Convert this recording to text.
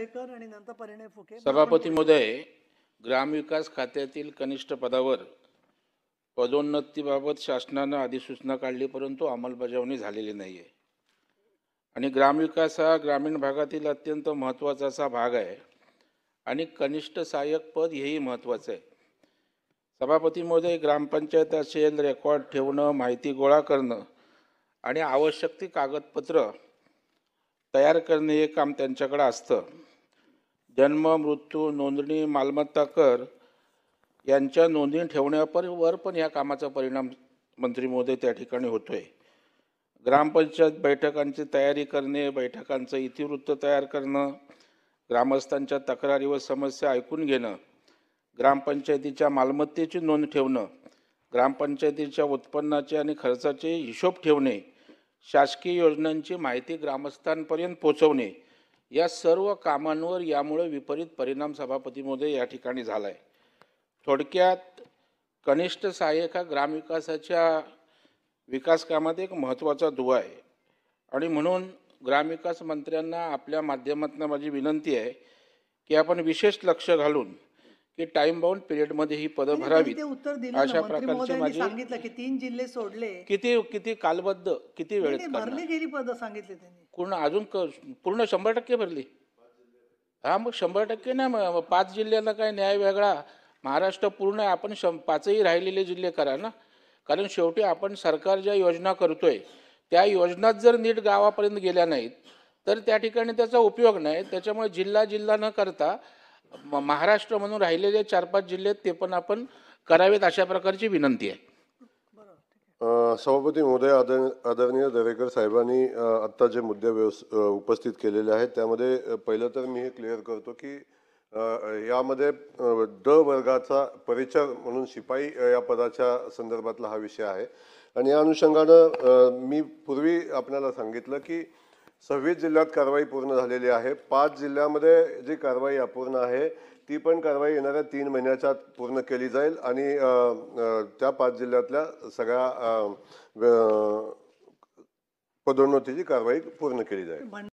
आणि नंतर परिणय फुके. सभापती महोदय, ग्रामविकास खात्यातील कनिष्ठ पदावर पदोन्नतीबाबत शासनानं अधिसूचना काढली, परंतु अंमलबजावणी झालेली नाही आहे. आणि ग्रामविकास हा ग्रामीण भागातील अत्यंत महत्त्वाचा असा भाग आहे आणि कनिष्ठ सहाय्यक पद हेही महत्त्वाचं आहे. सभापती महोदय, ग्रामपंचायत असेल, रेकॉर्ड ठेवणं, माहिती गोळा करणं आणि आवश्यक ती कागदपत्र तयार करणे हे काम त्यांच्याकडे असतं. जन्म, मृत्यू, नोंदणी, मालमत्ता कर यांच्या नोंदणी ठेवण्यावर पण या कामाचा परिणाम मंत्री महोदय त्या ठिकाणी होतोय. ग्रामपंचायत बैठकांची तयारी करणे, बैठकांचं इतिवृत्त तयार करणं, ग्रामस्थांच्या तक्रारी व समस्या ऐकून घेणं, ग्रामपंचायतीच्या मालमत्तेची नोंद ठेवणं, ग्रामपंचायतीच्या उत्पन्नाचे आणि खर्चाचे हिशोब ठेवणे, शासकीय योजनांची माहिती ग्रामस्थांपर्यंत पोहोचवणे, या सर्व कामांवर यामुळे विपरीत परिणाम सभापती महोदय या ठिकाणी झाला आहे. थोडक्यात कनिष्ठ सहाय्यक हा ग्रामविकासाच्या विकास कामात एक महत्त्वाचा दुवा आहे आणि म्हणून ग्रामविकास मंत्र्यांना आपल्या माध्यमातून माझी विनंती आहे की आपण विशेष लक्ष घालून की टाइम बाउंड पिरियडमध्ये ही पदं भरावीत. अशा प्रकारची माझी सांगितलं की 3 जिल्हे सोडले. किती कालबद्ध किती वेळेत भरली गेली पदं सांगितले त्यांनी. पूर्ण अजून पूर्ण 100% भरली. हा, मग 100% ना, 5 जिल्ह्याला काय न्याय वेगळा, महाराष्ट्र पूर्ण आपण 5ही राहिलेले जिल्हे करा ना. कारण शेवटी आपण सरकार ज्या योजना करतोय त्या योजनाच जर नीट गावापर्यंत गेल्या नाहीत तर त्या ठिकाणी त्याचा उपयोग नाही. त्याच्यामुळे जिल्हा न करता महाराष्ट्र म्हणून राहिलेले 4-5 जिल्हे ते पण आपण करावेत, अशा प्रकारची विनंती आहे. सभापती महोदय, आदरणीय दरेकर साहेबांनी आत्ता जे मुद्दे उपस्थित केलेले आहेत त्यामध्ये पहिलं तर मी हे क्लिअर करतो की यामध्ये ड वर्गाचा परिचर म्हणून शिपाई या पदाच्या संदर्भातला हा विषय आहे. आणि या अनुषंगानं मी पूर्वी आपल्याला सांगितलं की 26 जिल्ह्यात कारवाई पूर्ण झालेली आहे. 5 जिल्ह्यामध्ये जी कारवाई अपूर्ण आहे ती पण कारवाई येणाऱ्या 3 महिन्याच्या पूर्ण केली जाईल आणि त्या 5 जिल्ह्यातल्या सगळ्या पदोन्नतीची कारवाई पूर्ण केली जाईल.